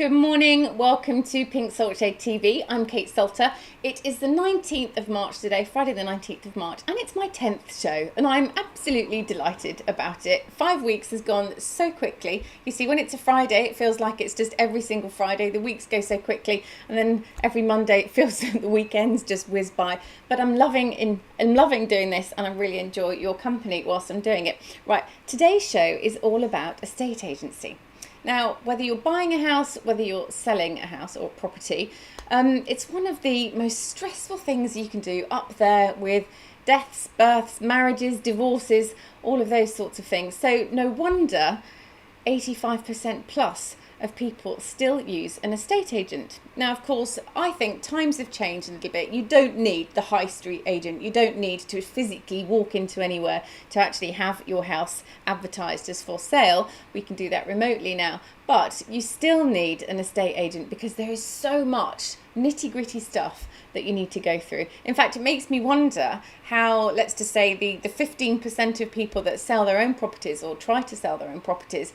Good morning, welcome to Pink Salt Shade TV. I'm Kate Salter. It is the 19th of March today, Friday the 19th of March, and it's my 10th show, and I'm absolutely delighted about it. 5 weeks has gone so quickly. You see, when it's a Friday, it feels like it's just every single Friday. The weeks go so quickly, and then every Monday, it feels like the weekends just whiz by. But I'm loving doing this, and I really enjoy your company whilst I'm doing it. Right, today's show is all about estate agency. Now, whether you're buying a house, whether you're selling a house or property, it's one of the most stressful things you can do, up there with deaths, births, marriages, divorces, all of those sorts of things. So no wonder 85% plus of people still use an estate agent. Now, of course, I think times have changed a little bit. You don't need the high street agent. You don't need to physically walk into anywhere to actually have your house advertised as for sale. We can do that remotely now. But you still need an estate agent because there is so much nitty-gritty stuff that you need to go through. In fact, it makes me wonder how, let's just say, the 15% of people that sell their own properties or try to sell their own properties,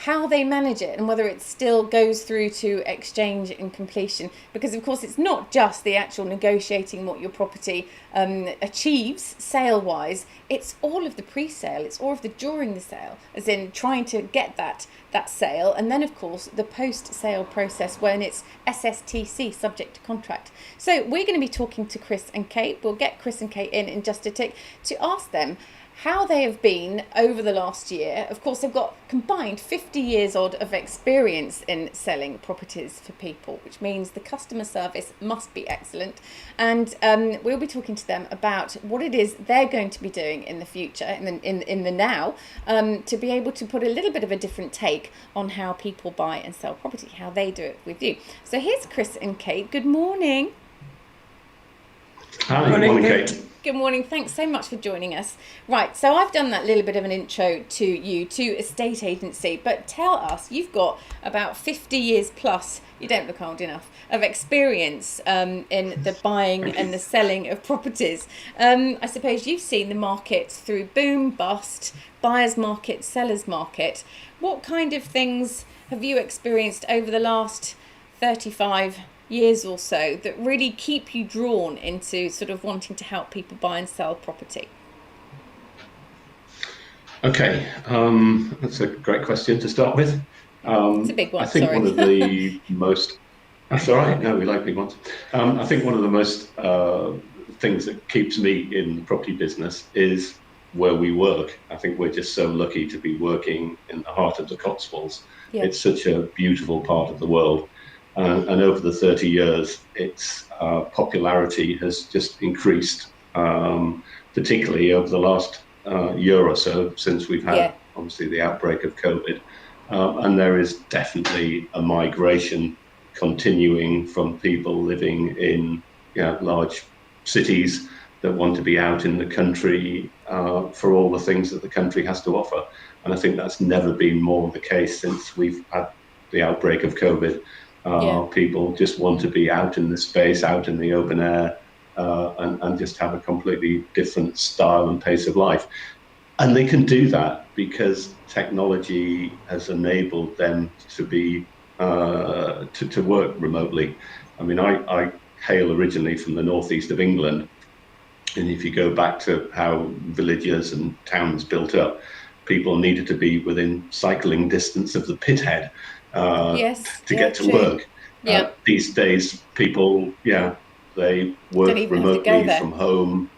how they manage it and whether it still goes through to exchange and completion. Because of course it's not just the actual negotiating what your property achieves sale wise, it's all of the pre-sale, it's all of the during the sale, as in trying to get that sale, and then of course the post-sale process when it's SSTC, subject to contract. So we're going to be talking to Chris and Kate. We'll get Chris and Kate in just a tick to ask them how they have been over the last year. Of course, they've got combined 50 years odd of experience in selling properties for people, which means the customer service must be excellent. And we'll be talking to them about what it is they're going to be doing in the future, in the now, to be able to put a little bit of a different take on how people buy and sell property, how they do it with you. So here's Chris and Kate. Good morning. Hi, good morning, Kate. Good morning. Thanks so much for joining us. Right, so I've done that little bit of an intro to you, to estate agency, but tell us, you've got about 50 years plus, you don't look old enough, of experience in the buying and the selling of properties. I suppose you've seen the market through boom, bust, buyer's market, seller's market. What kind of things have you experienced over the last 35 years or so that really keep you drawn into sort of wanting to help people buy and sell property? Okay, that's a great question to start with. It's a big one, I think sorry. one of the most, that's all right, no, we like big ones. I think one of the most things that keeps me in the property business is where we work. I think we're just so lucky to be working in the heart of the Cotswolds. Yeah. It's such a beautiful part of the world. And over the 30 years, its popularity has just increased, particularly over the last year or so, since we've had, obviously, the outbreak of COVID. And there is definitely a migration continuing from people living in large cities that want to be out in the country for all the things that the country has to offer. And I think that's never been more the case since we've had the outbreak of COVID. People just want to be out in the space, out in the open air, and just have a completely different style and pace of life. And they can do that because technology has enabled them to be to work remotely. I mean, I hail originally from the northeast of England, and if you go back to how villages and towns built up, people needed to be within cycling distance of the pithead. To get to work. These days, people, they work remotely from home.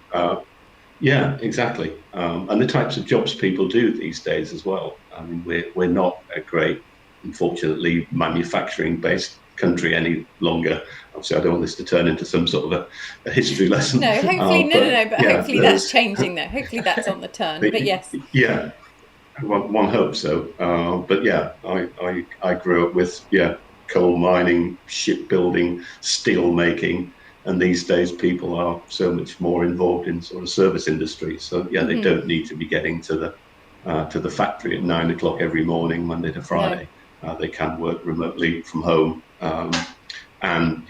Exactly. And the types of jobs people do these days as well. I mean, we're not a great, unfortunately, manufacturing-based country any longer. Obviously, I don't want this to turn into some sort of a history lesson. No, hopefully, but hopefully that's changing though. Hopefully that's on the turn. But yes. Yeah. One hopes so, but I grew up with coal mining, shipbuilding, steel making, and these days people are so much more involved in sort of service industry. So they don't need to be getting to the factory at 9 o'clock every morning, Monday to Friday. No. They can work remotely from home, and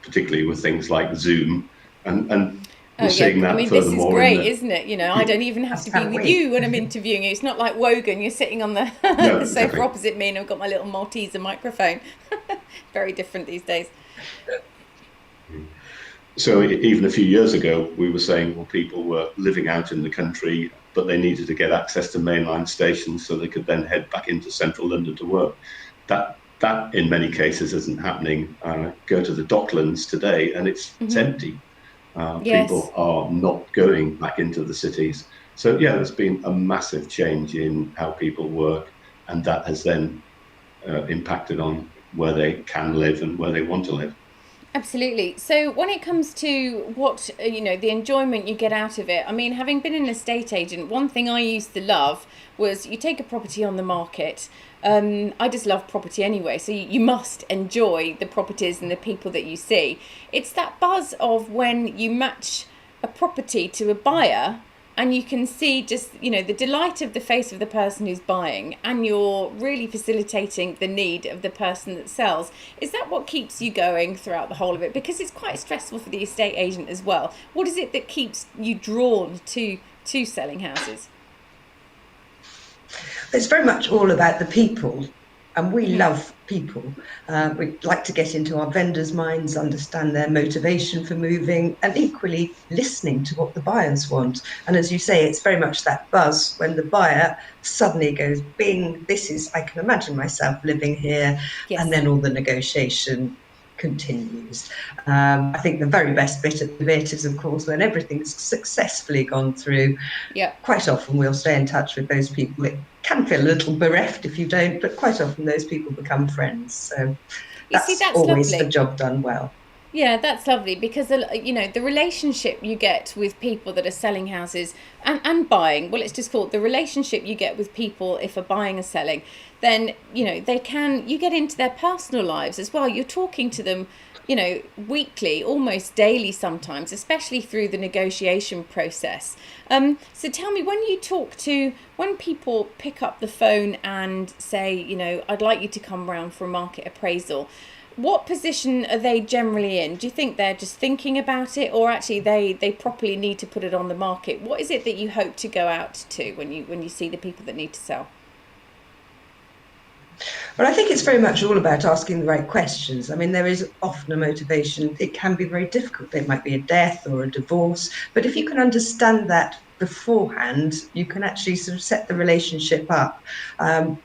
particularly with things like Zoom and Oh seeing yeah, I that mean this is furthermore in great, the. isn't it? I don't even have Just to be can't with wait. you when I'm interviewing you. It's not like Wogan. You're sitting on the No, the sofa exactly. opposite me, and I've got my little Malteser microphone. Very different these days. So even a few years ago, we were saying, well, people were living out in the country, but they needed to get access to mainline stations so they could then head back into central London to work. That in many cases isn't happening. Go to the Docklands today, and it's empty. Yes. People are not going back into the cities. So yeah, there's been a massive change in how people work, and that has then impacted on where they can live and where they want to live. Absolutely. So when it comes to what, the enjoyment you get out of it, I mean, having been an estate agent, one thing I used to love was you take a property on the market. I just love property anyway, so you must enjoy the properties and the people that you see. It's that buzz of when you match a property to a buyer and you can see just the delight of the face of the person who's buying, and you're really facilitating the need of the person that sells. Is that what keeps you going throughout the whole of it? Because it's quite stressful for the estate agent as well. What is it that keeps you drawn to selling houses? It's very much all about the people, and we love people. We like to get into our vendors' minds, understand their motivation for moving, and equally listening to what the buyers want. And as you say, it's very much that buzz when the buyer suddenly goes, bing, this is, I can imagine myself living here, and Yes. then all the negotiation continues. I think the very best bit of it is, of course, when everything's successfully gone through. Yeah. Quite often we'll stay in touch with those people. It can feel a little bereft if you don't, but quite often those people become friends. So You see, that's that's always the lovely. job done well. Yeah, that's lovely because the relationship you get with people that are selling houses and buying, well, it's just called the relationship you get with people if are buying or selling, then you get into their personal lives as well. You're talking to them, weekly, almost daily sometimes, especially through the negotiation process. So tell me, when people pick up the phone and say, I'd like you to come round for a market appraisal, what position are they generally in? Do you think they're just thinking about it, or actually they properly need to put it on the market? What is it that you hope to go out to when you see the people that need to sell? But I think it's very much all about asking the right questions. I mean, there is often a motivation. It can be very difficult. It might be a death or a divorce. But if you can understand that beforehand, you can actually sort of set the relationship up,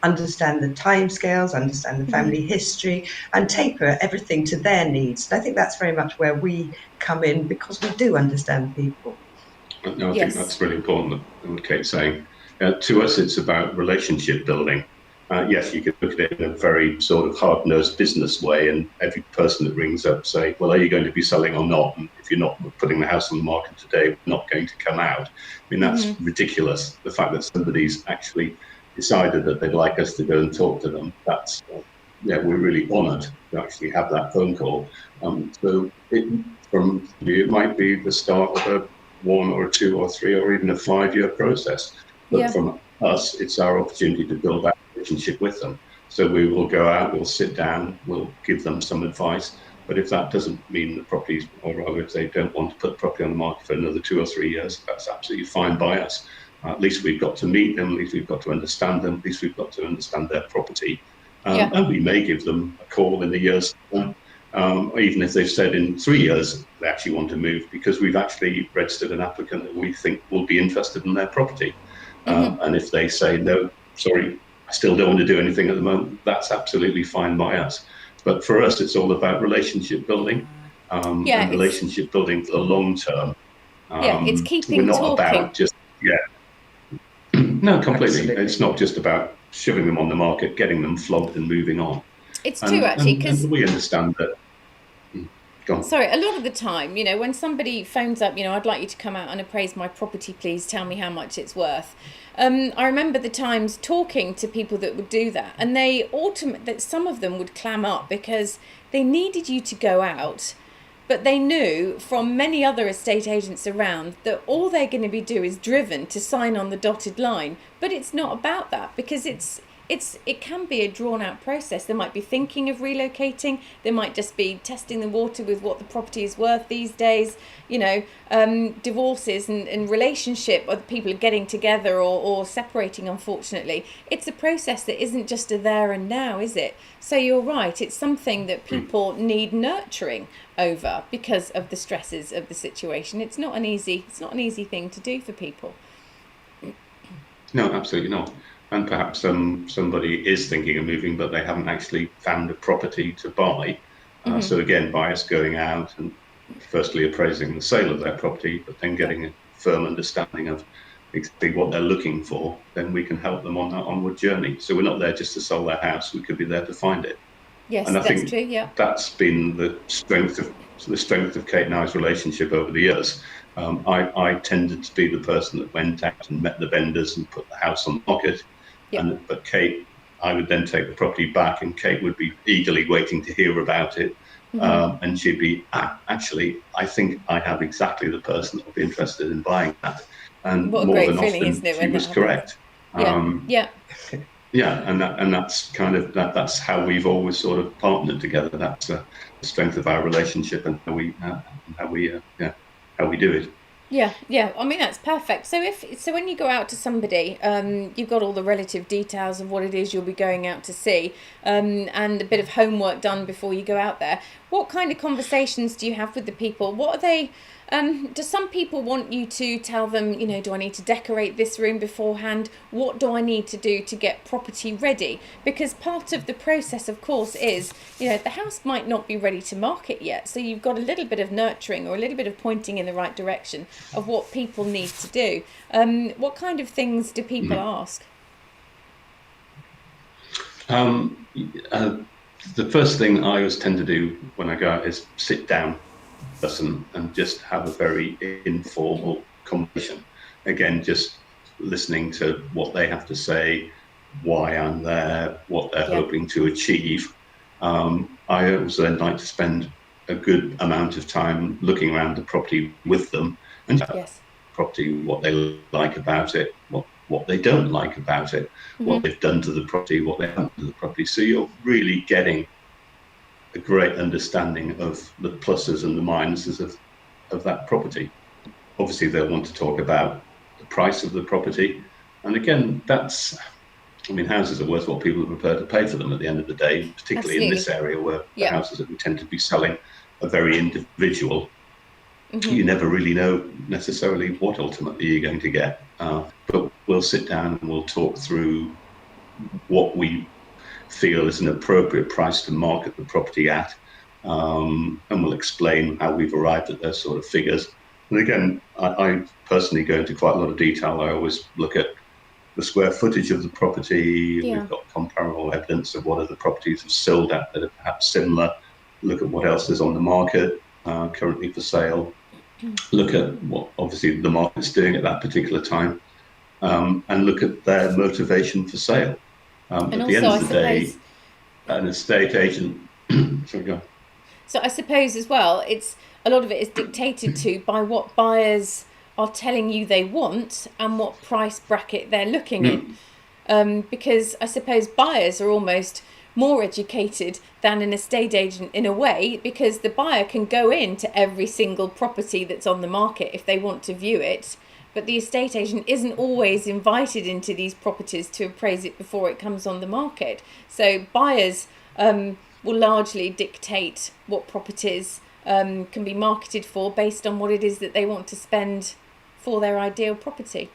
understand the timescales, understand the family history, and taper everything to their needs. And I think that's very much where we come in because we do understand people. No, I think Yes. that's really important, what Kate's saying. To us, it's about relationship building. Yes, you could look at it in a very sort of hard-nosed business way, and every person that rings up say, well, are you going to be selling or not? And if you're not putting the house on the market today, we're not going to come out. I mean, that's ridiculous. The fact that somebody's actually decided that they'd like us to go and talk to them, yeah, we're really honoured to actually have that phone call. It might be the start of a 1 or 2 or 3 or even a 5-year process. But Yeah. from us, it's our opportunity to build that relationship with them. So we will go out, we'll sit down, we'll give them some advice. But if that doesn't mean the properties, or rather if they don't want to put the property on the market for another 2 or 3 years, that's absolutely fine by us. At least we've got to meet them, at least we've got to understand them, at least we've got to understand their property. Yeah. And we may give them a call in the years to come, even if they've said in 3 years they actually want to move, because we've actually registered an applicant that we think will be interested in their property. And if they say, no, sorry, I still don't want to do anything at the moment, that's absolutely fine by us. But for us, it's all about relationship building, Yeah. and relationship building for the long term. It's We're keeping not talking. about just, yeah, no, completely. It's Absolutely. not just about shoving them on the market, getting them flogged and moving on. It's true, And, actually, and, because and we understand that. Go on. sorry, a lot of the time, when somebody phones up, I'd like you to come out and appraise my property, please tell me how much it's worth. I remember the times talking to people that would do that, and that some of them would clam up because they needed you to go out, but they knew from many other estate agents around that all they're going to be do is driven to sign on the dotted line. But it's not about that, because it can be a drawn out process. They might be thinking of relocating. They might just be testing the water with what the property is worth these days. Divorces and relationship, or people are getting together or separating, unfortunately. It's a process that isn't just a there and now, is it? So you're right, it's something that people need nurturing over because of the stresses of the situation. It's not an easy thing to do for people. No, absolutely not. And perhaps somebody is thinking of moving, but they haven't actually found a property to buy. So again, buyers going out and firstly appraising the sale of their property, but then getting a firm understanding of exactly what they're looking for, then we can help them on that onward journey. So we're not there just to sell their house, we could be there to find it. Yes, and I that's think true, yeah. that's been the strength of Kate and I's relationship over the years. I tended to be the person that went out and met the vendors and put the house on the market. Yeah. But Kate, I would then take the property back, and Kate would be eagerly waiting to hear about it. And she'd be, actually, I think I have exactly the person that will be interested in buying that. And What a more great than feeling, often, isn't it, she when was that correct. Yeah. And that's kind of that's how we've always sort of partnered together. That's the strength of our relationship and how we do it. Yeah. I mean, that's perfect. So when you go out to somebody, you've got all the relative details of what it is you'll be going out to see, and a bit of homework done before you go out there. What kind of conversations do you have with the people? What are they? Do some people want you to tell them, do I need to decorate this room beforehand? What do I need to do to get property ready? Because part of the process, of course, is, the house might not be ready to market yet. So you've got a little bit of nurturing or a little bit of pointing in the right direction of what people need to do. What kind of things do people ask? The first thing I always tend to do when I go out is sit down, listen, and just have a very informal conversation. Again, just listening to what they have to say, why I'm there, what they're hoping to achieve. I also then like to spend a good amount of time looking around the property with them and property, what they like about it, what they don't like about it, what they've done to the property, what they haven't done to the property. So you're really getting a great understanding of the pluses and the minuses of that property. Obviously, they'll want to talk about the price of the property. And again, houses are worth what people are prepared to pay for them at the end of the day, particularly in this area where the houses that we tend to be selling are very individual. You never really know necessarily what ultimately you're going to get. But we'll sit down and we'll talk through what we feel is an appropriate price to market the property at, and we'll explain how we've arrived at those sort of figures. And again, I personally go into quite a lot of detail. I always look at the square footage of the property. We've got comparable evidence of what other properties have sold at that are perhaps similar. Look at what else is on the market currently for sale. Look at what obviously the market's doing at that particular time, and look at their motivation for sale. At the end of the day, an estate agent. Sorry, go on. So I suppose as well, a lot of it is dictated to by what buyers are telling you they want and what price bracket they're looking in. Because I suppose buyers are almost more educated than an estate agent in a way, because the buyer can go into every single property that's on the market if they want to view it. But the estate agent isn't always invited into these properties to appraise it before it comes on the market. So buyers will largely dictate what properties can be marketed for based on what it is that they want to spend for their ideal property.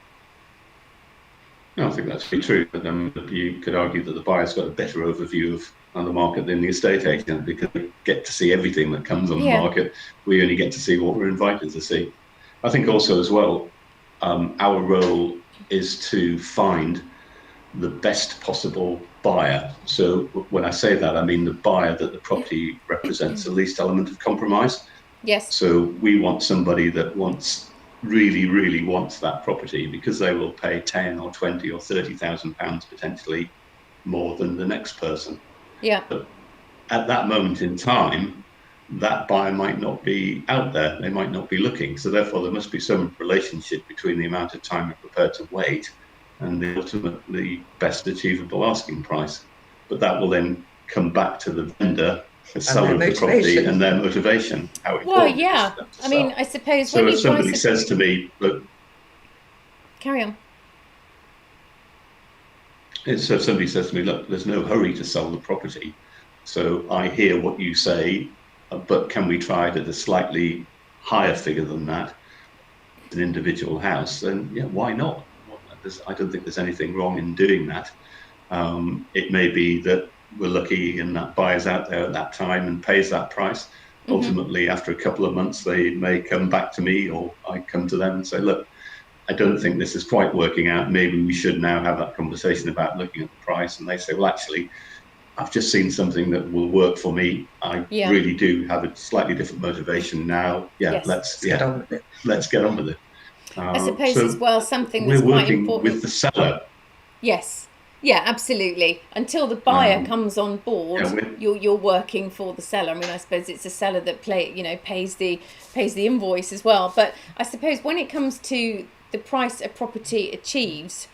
No, I think that's pretty true. But you could argue that the buyer's got a better overview of the market than the estate agent, because we get to see everything that comes on the market. We only get to see what we're invited to see. I think also as well, our role is to find the best possible buyer. So when I say that, I mean the buyer that the property represents the least element of compromise. Yes. So we want somebody that really wants that property, because they will pay 10 or 20 or 30,000 pounds potentially more than the next person. Yeah. But at that moment in time, that buyer might not be out there. They might not be looking. So therefore, there must be some relationship between the amount of time we're prepared to wait and the ultimately best achievable asking price. But that will then come back to the vendor, the seller of the property, and their motivation, how important it is for them to sell. I mean, I suppose so if somebody says to me, look, carry on. So if somebody says to me, look, there's no hurry to sell the property, so I hear what you say, but can we try it at a slightly higher figure than that, an individual house, then yeah, why not? I don't think there's anything wrong in doing that. It may be that we're lucky and that buyer's out there at that time and pays that price. Ultimately, after a couple of months, they may come back to me, or I come to them and say, look, I don't think this is quite working out. Maybe we should now have that conversation about looking at the price. And they say, well, actually, I've just seen something that will work for me. I really do have a slightly different motivation now. Let's get on with it. Let's get on with it. I suppose as well, something that's quite important. We're working with the seller. Yes. Yeah, absolutely. Until the buyer comes on board, you're working for the seller. I mean, I suppose it's a seller that pays the invoice as well. But I suppose when it comes to the price a property achieves,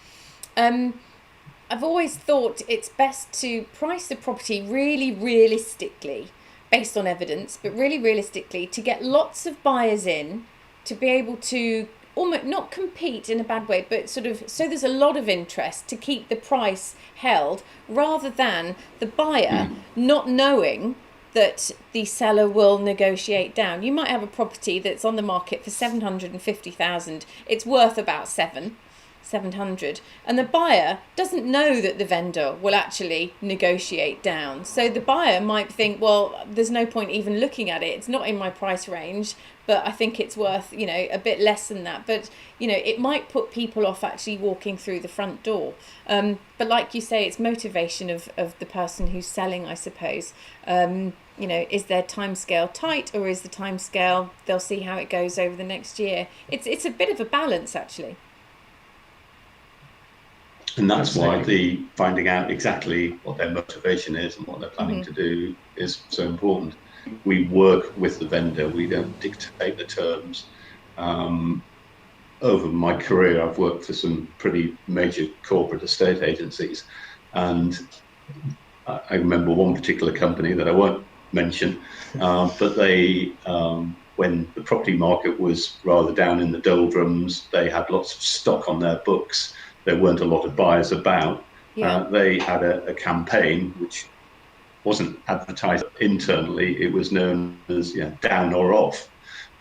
I've always thought it's best to price the property really realistically, based on evidence, but really realistically, to get lots of buyers in, to be able to almost not compete in a bad way, but sort of so there's a lot of interest to keep the price held, rather than the buyer not knowing that the seller will negotiate down. You might have a property that's on the market for 750,000. It's worth about 700, and the buyer doesn't know that the vendor will actually negotiate down. So the buyer might think, well, there's no point even looking at it. It's not in my price range, but I think it's worth, a bit less than that. But, it might put people off actually walking through the front door. But like you say, it's motivation of the person who's selling, I suppose. Is their timescale tight, or is the timescale, they'll see how it goes over the next year. It's a bit of a balance, actually. And that's why the finding out exactly what their motivation is and what they're planning to do is so important. We work with the vendor. We don't dictate the terms. Over my career, I've worked for some pretty major corporate estate agencies. And I remember one particular company that I won't mention, but they, when the property market was rather down in the doldrums, they had lots of stock on their books. There weren't a lot of buyers about. They had a campaign which wasn't advertised internally. It was known as down or off.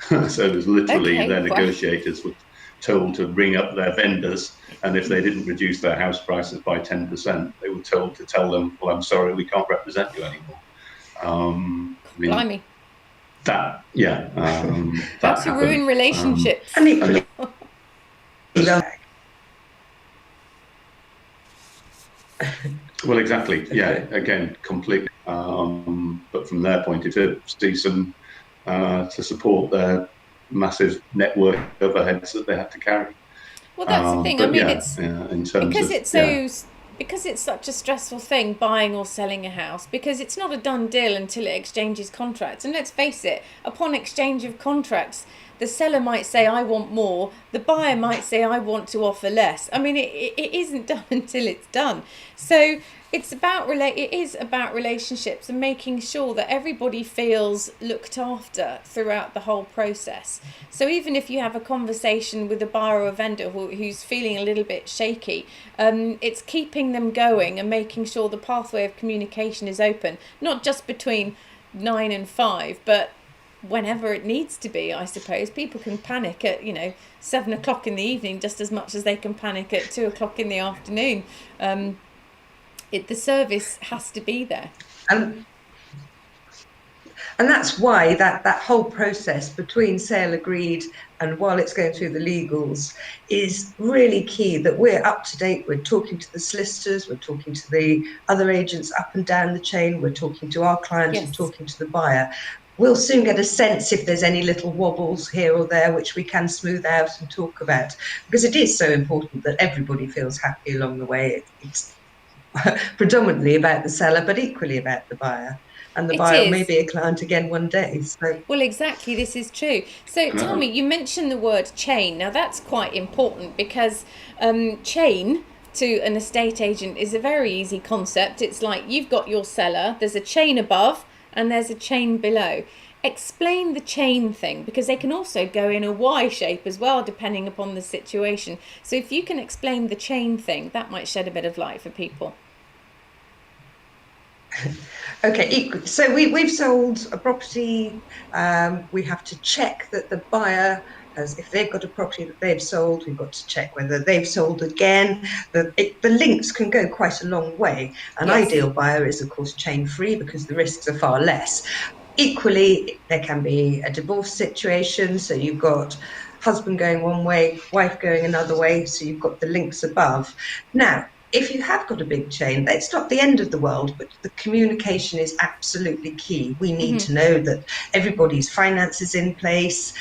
So it was literally their negotiators were told to ring up their vendors, and if they didn't reduce their house prices by 10%, they were told to tell them, well, I'm sorry, we can't represent you anymore. Blimey. That That's to ruin relationships. Well, exactly. Yeah, again, completely. But from their point of view, see some to support their massive network overheads that they have to carry. Well, that's the thing. I mean, it's in terms because of, it's so because it's such a stressful thing, buying or selling a house, because it's not a done deal until it exchanges contracts. And let's face it, upon exchange of contracts, the seller might say, I want more. The buyer might say, I want to offer less. I mean, it isn't done until it's done. So it is about relationships and making sure that everybody feels looked after throughout the whole process. So even if you have a conversation with a buyer or a vendor who's feeling a little bit shaky, it's keeping them going and making sure the pathway of communication is open, not just between 9 and 5, but whenever it needs to be. I suppose people can panic at 7 o'clock in the evening just as much as they can panic at 2 o'clock in the afternoon. The service has to be there, and that's why that whole process between sale agreed and while it's going through the legals is really key, that we're up to date. We're talking to the solicitors, we're talking to the other agents up and down the chain, we're talking to our clients, we're talking to the buyer. We'll soon get a sense if there's any little wobbles here or there which we can smooth out and talk about, because it is so important that everybody feels happy along the way. It's predominantly about the seller, but equally about the buyer. and the It buyer may is. be a client again one day. So Well, exactly, this is true. So tell me, you mentioned the word chain. Now that's quite important because chain to an estate agent is a very easy concept. It's like you've got your seller, there's a chain above and there's a chain below. Explain the chain thing, because they can also go in a Y shape as well, depending upon the situation. So if you can explain the chain thing, that might shed a bit of light for people. okay, so we've sold a property. We have to check that the buyer has, if they've got a property that they've sold, we've got to check whether they've sold again. The links can go quite a long way. An Yes. ideal buyer is, of course, chain free because the risks are far less. Equally, there can be a divorce situation, so you've got husband going one way, wife going another way, so you've got the links above. Now, if you have got a big chain, it's not the end of the world, but the communication is absolutely key. We need to know that everybody's finances in place.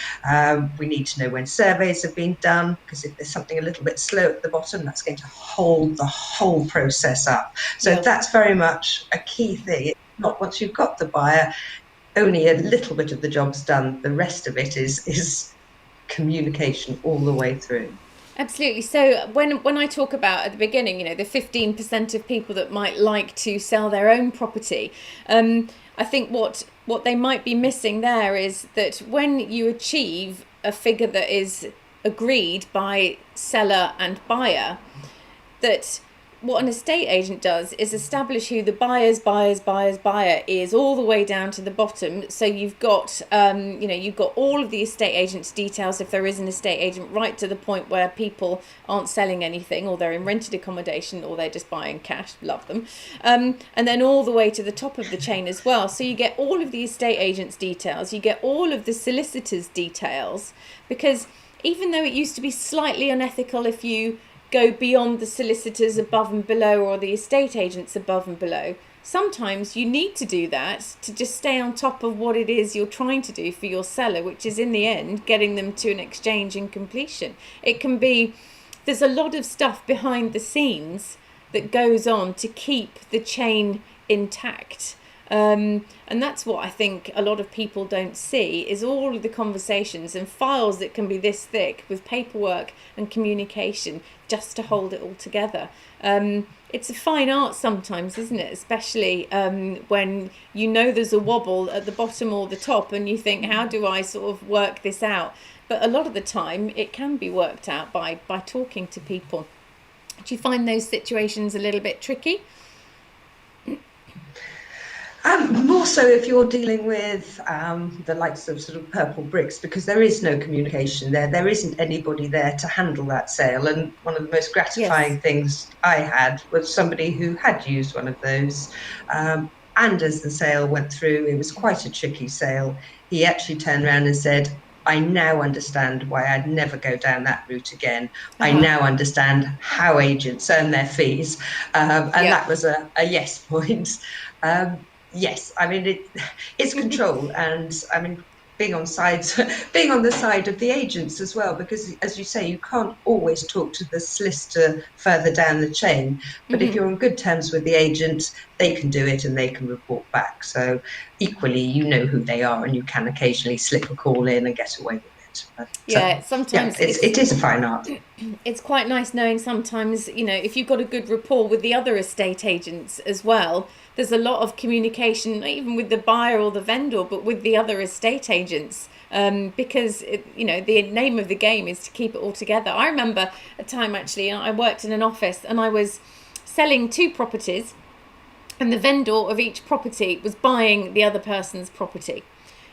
We need to know when surveys have been done, because if there's something a little bit slow at the bottom, that's going to hold the whole process up. So Yeah. that's very much a key thing. It's not once you've got the buyer, only a little bit of the job's done. The rest of it is communication all the way through. Absolutely. So when I talk about at the beginning, the 15% of people that might like to sell their own property, I think what they might be missing there is that when you achieve a figure that is agreed by seller and buyer, that what an estate agent does is establish who the buyer's buyer is all the way down to the bottom. So you've got you've got all of the estate agent's details, if there is an estate agent, right to the point where people aren't selling anything, or they're in rented accommodation, or they're just buying cash. Love them. And then all the way to the top of the chain as well. So you get all of the estate agent's details, you get all of the solicitor's details, because even though it used to be slightly unethical if you go beyond the solicitors above and below, or the estate agents above and below, sometimes you need to do that to just stay on top of what it is you're trying to do for your seller, which is in the end getting them to an exchange and completion. It can be, there's a lot of stuff behind the scenes that goes on to keep the chain intact. And that's what I think a lot of people don't see, is all of the conversations and files that can be this thick with paperwork and communication just to hold it all together. It's a fine art sometimes, isn't it? Especially when there's a wobble at the bottom or the top and you think, how do I sort of work this out? But a lot of the time it can be worked out by talking to people. Do you find those situations a little bit tricky? More so if you're dealing with the likes of sort of Purple Bricks, because there is no communication there. There isn't anybody there to handle that sale. And one of the most gratifying things I had was somebody who had used one of those. And as the sale went through, it was quite a tricky sale. He actually turned around and said, I now understand why I'd never go down that route again. I now understand how agents earn their fees. And that was a yes point. Yes, I mean it's control, and I mean being on the side of the agents as well, because as you say, you can't always talk to the solicitor further down the chain. But if you're on good terms with the agent, they can do it and they can report back. So equally, you know who they are, and you can occasionally slip a call in and get away with it. But, sometimes it is a fine art. It's quite nice knowing sometimes, if you've got a good rapport with the other estate agents as well, there's a lot of communication, not even with the buyer or the vendor, but with the other estate agents, because the name of the game is to keep it all together. I remember a time actually, I worked in an office and I was selling 2 properties, and the vendor of each property was buying the other person's property.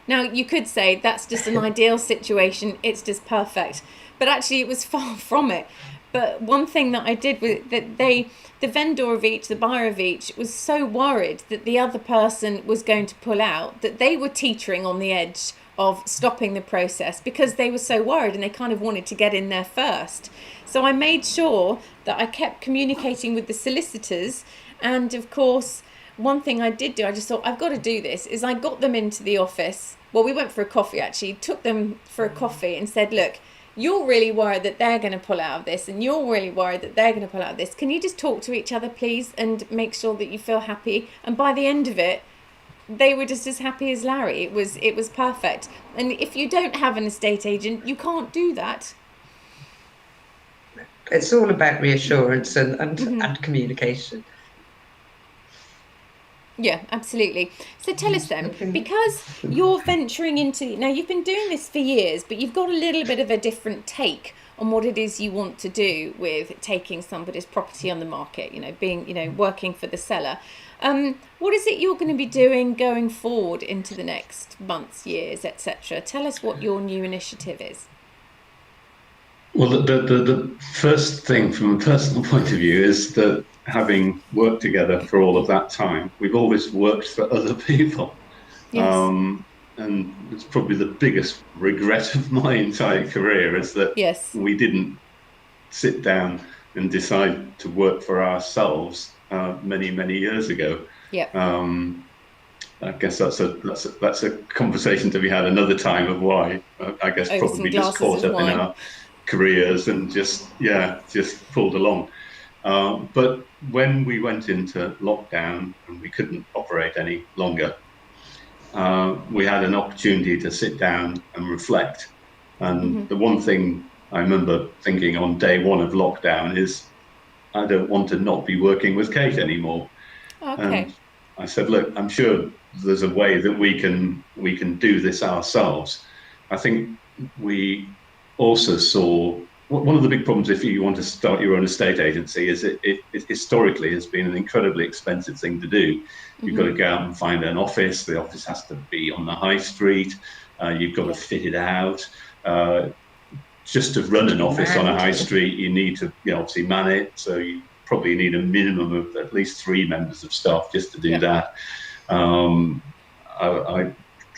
Now, you could say that's just an ideal situation, it's just perfect. But actually, it was far from it. But one thing that I did was that the vendor of each, the buyer of each, was so worried that the other person was going to pull out that they were teetering on the edge of stopping the process because they were so worried and they kind of wanted to get in there first. So I made sure that I kept communicating with the solicitors. And of course, one thing I did do, I just thought, I've got to do this, is I got them into the office. Well, we went for a coffee actually, took them for a coffee and said, look, you're really worried that they're going to pull out of this, and you're really worried that they're going to pull out of this. Can you just talk to each other, please, and make sure that you feel happy? And by the end of it, they were just as happy as Larry. It was perfect. And if you don't have an estate agent, you can't do that. It's all about reassurance and communication. Yeah, absolutely. So tell us then, because you're venturing into, now you've been doing this for years, but you've got a little bit of a different take on what it is you want to do with taking somebody's property on the market, being, working for the seller. What is it you're going to be doing going forward into the next months, years, etc.? Tell us what your new initiative is. Well, the first thing from a personal point of view is that having worked together for all of that time, we've always worked for other people. Yes. And it's probably the biggest regret of my entire career is that we didn't sit down and decide to work for ourselves many, many years ago. Yeah. I guess that's a conversation to be had another time of why I guess over probably just caught up in our careers and just pulled along. But when we went into lockdown and we couldn't operate any longer, we had an opportunity to sit down and reflect. And the one thing I remember thinking on day one of lockdown is, I don't want to not be working with Kate anymore. Okay. And I said, look, I'm sure there's a way that we can do this ourselves. I think we also saw one of the big problems if you want to start your own estate agency is it historically has been an incredibly expensive thing to do. You've got to go out and find an office. The office has to be on the high street. You've got to fit it out. Just to run an office on a high street, you need to obviously man it. So you probably need a minimum of at least 3 members of staff just to do that. I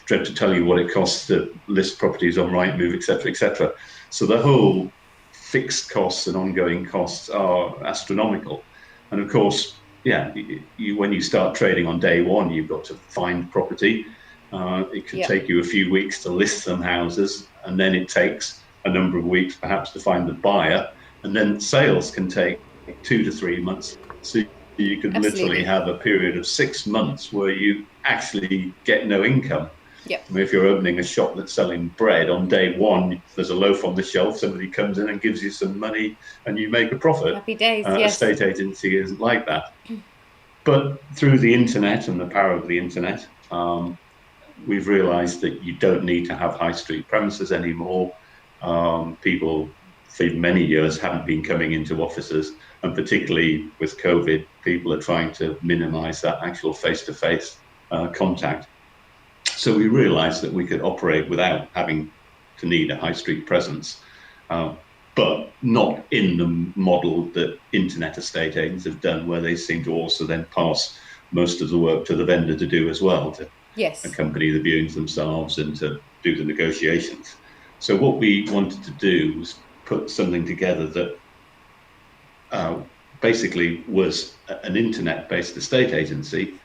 dread to tell you what it costs to list properties on Rightmove, etc., etc. So the whole fixed costs and ongoing costs are astronomical. And of course, when you start trading on day one, you've got to find property. It could take you a few weeks to list some houses, and then it takes a number of weeks perhaps to find the buyer, and then sales can take 2 to 3 months. So you could literally have a period of 6 months where you actually get no income. Yep. I mean, if you're opening a shop that's selling bread, on day one, there's a loaf on the shelf, somebody comes in and gives you some money and you make a profit. Happy days, yes. Estate agency isn't like that. But through the internet and the power of the internet, we've realized that you don't need to have high street premises anymore. People for many years haven't been coming into offices, and particularly with COVID, people are trying to minimize that actual face-to-face contact. So we realized that we could operate without having to need a high street presence, but not in the model that internet estate agents have done, where they seem to also then pass most of the work to the vendor to do as well, to accompany the viewings themselves and to do the negotiations. So what we wanted to do was put something together that basically was an internet-based estate agency,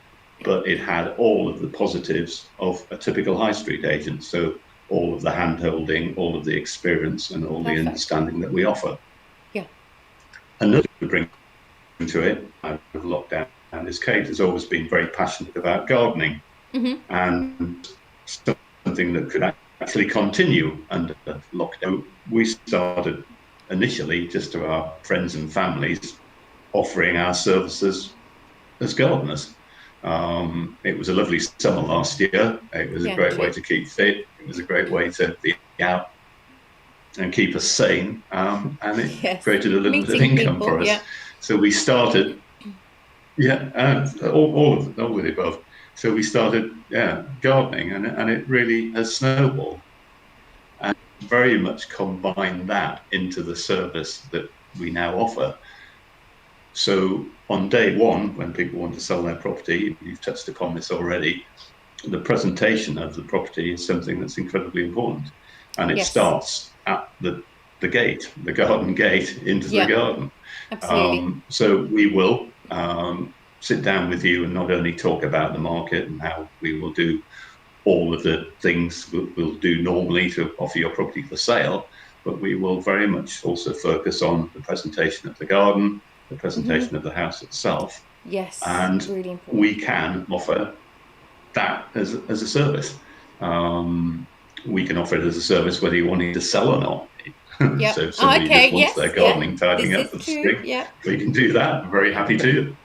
but it had all of the positives of a typical high street agent. So all of the hand-holding, all of the experience, and all the understanding that we offer. Yeah. Another thing to bring to it, out of lockdown, is Kate has always been very passionate about gardening, and something that could actually continue under lockdown. We started initially just to our friends and families offering our services as gardeners. It was a lovely summer last year. It was a great way to keep fit. It was a great way to be out and keep us sane. And it created a little bit of income for us. Yeah. So we started, all of the above. So we started, gardening, and it really has snowballed. And very much combined that into the service that we now offer. So on day one, when people want to sell their property, you've touched upon this already, the presentation of the property is something that's incredibly important. And it starts at the gate, the garden gate into the garden. Absolutely. So we will sit down with you and not only talk about the market and how we will do all of the things we'll do normally to offer your property for sale, but we will very much also focus on the presentation of the garden, the presentation of the house itself. Yes, and really important. we can offer that as a service. We can offer it as a service whether you're wanting to sell or not. Yep. So if somebody Okay. just wants Yes. their Yeah. gardening tidying This up for the is true. spring, Yeah. we can do that. I'm very happy to.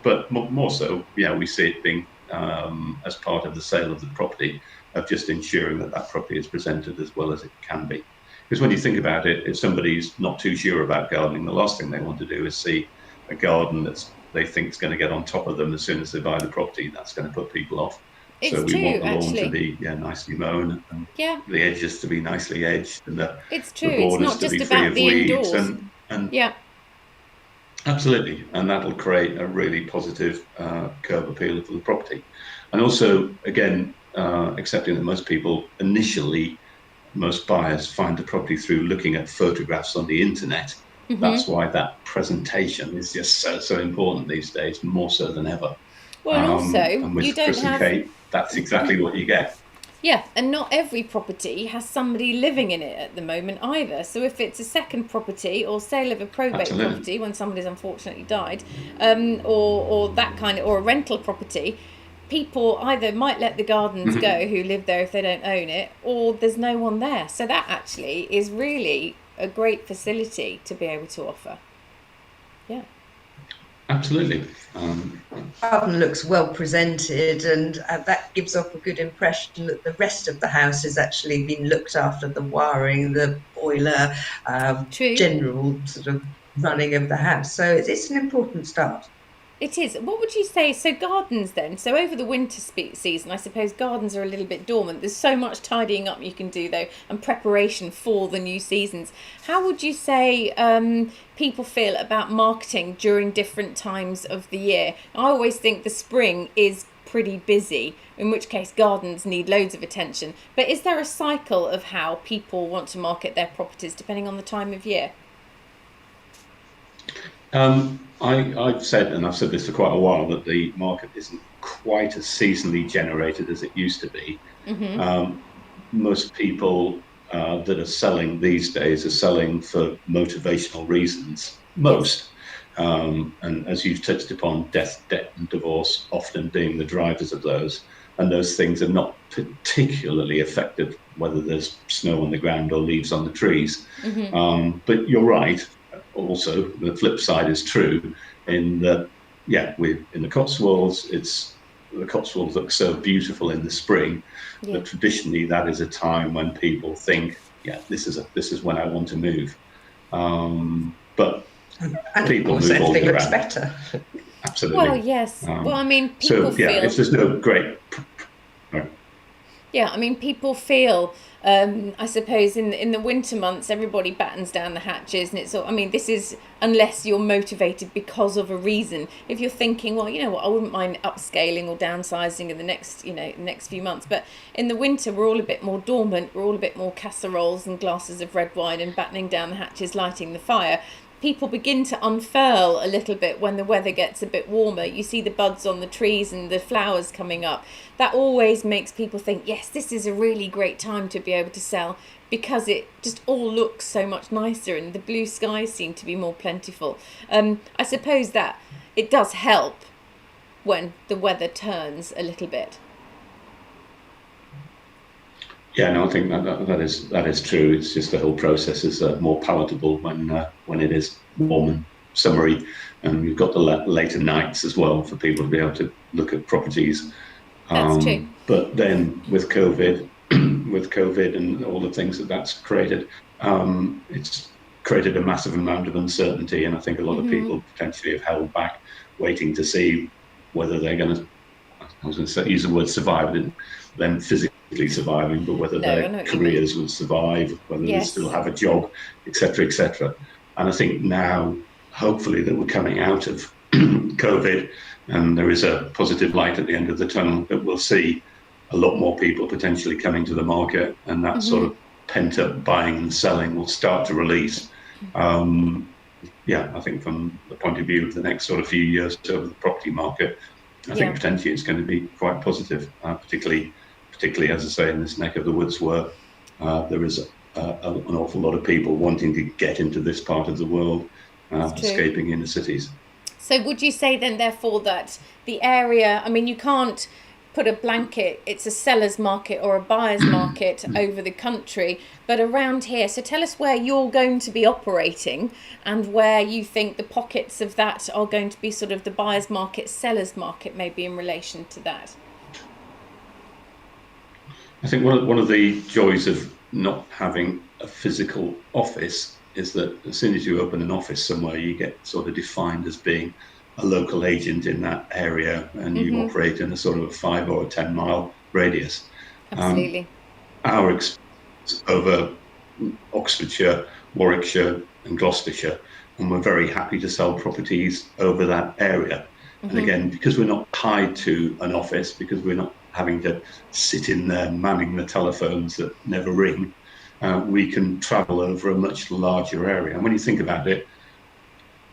But more so, yeah, we see it being as part of the sale of the property, of just ensuring that that property is presented as well as it can be. Because when you think about it, if somebody's not too sure about gardening, the last thing they want to do is see a garden that's they think is going to get on top of them as soon as they buy the property. That's going to put people off. It's So we true, want the lawn actually. to be nicely mown, and Yeah. the edges to be nicely edged, and It's the true. It's borders not to just be free about of the weeds, indoors. and Yeah. absolutely, and that'll create a really positive curb appeal for the property. And also, again, accepting that most buyers find the property through looking at photographs on the internet. That's why that presentation is just so important these days, more so than ever. Well, and also And you with don't Chris and have. Kate, that's exactly what you get. Yeah, and not every property has somebody living in it at the moment either. So if it's a second property or sale of a probate Absolutely. property when somebody's unfortunately died, or that kind of, or a rental property, people either might let the gardens go who live there if they don't own it, or there's no one there. So that actually is really a great facility to be able to offer. Yeah. Absolutely. Garden looks well presented, and that gives off a good impression that the rest of the house has actually been looked after, the wiring, the boiler, True. general sort of running of the house. So it's an important start. It is. What would you say? So gardens then. So over the winter season, I suppose gardens are a little bit dormant. There's so much tidying up you can do though, and preparation for the new seasons. How would you say people feel about marketing during different times of the year? I always think the spring is pretty busy, in which case gardens need loads of attention. But is there a cycle of how people want to market their properties depending on the time of year? I've said, and I've said this for quite a while, that the market isn't quite as seasonally generated as it used to be. Most people that are selling these days are selling for motivational reasons. Most. And as you've touched upon, death, debt, and divorce often being the drivers of those. And those things are not particularly affected whether there's snow on the ground or leaves on the trees. But you're right. Also, the flip side is true in that, we're in the Cotswolds. The Cotswolds look so beautiful in the spring, but traditionally that is a time when people think, this is when I want to move. But and people of course, move all everything year looks round. better. Absolutely. Well, yes. Well, I mean, people feel. If there's no great. Yeah, I mean, people feel, I suppose, in the winter months, everybody battens down the hatches, and it's all, I mean, this is, unless you're motivated because of a reason. If you're thinking, well, you know what, I wouldn't mind upscaling or downsizing in the next few months, but in the winter, we're all a bit more dormant, we're all a bit more casseroles and glasses of red wine and battening down the hatches, lighting the fire. People begin to unfurl a little bit when the weather gets a bit warmer. You see the buds on the trees and the flowers coming up. That always makes people think, yes, this is a really great time to be able to sell, because it just all looks so much nicer and the blue skies seem to be more plentiful. I suppose that it does help when the weather turns a little bit. Yeah, no, I think that is true. It's just the whole process is more palatable when it is warm and summery, and you've got the later nights as well for people to be able to look at properties. That's true. But then with COVID, and all the things that's created, it's created a massive amount of uncertainty, and I think a lot of people potentially have held back, waiting to see whether they're going to. I was going to use the word survive, them physically surviving, but whether their careers would survive, whether they still have a job, etc., etc. And I think now, hopefully, that we're coming out of COVID and there is a positive light at the end of the tunnel, that we'll see a lot more people potentially coming to the market, and that sort of pent-up buying and selling will start to release. I think from the point of view of the next sort of few years over the property market, I think potentially it's going to be quite positive, particularly as I say in this neck of the woods where there is an awful lot of people wanting to get into this part of the world, escaping inner cities. So would you say then, therefore, that the area, I mean, you can't put a blanket, it's a seller's market or a buyer's market over the country, but around here, so tell us where you're going to be operating and where you think the pockets of that are going to be sort of the buyer's market, seller's market, maybe in relation to that. I think one of the joys of not having a physical office is that as soon as you open an office somewhere, you get sort of defined as being a local agent in that area, and you operate in a sort of a 5 or a 10 mile radius. Absolutely. Our experience over Oxfordshire, Warwickshire and Gloucestershire, and we're very happy to sell properties over that area. And again, because we're not tied to an office, because we're not having to sit in there manning the telephones that never ring, we can travel over a much larger area. And when you think about it,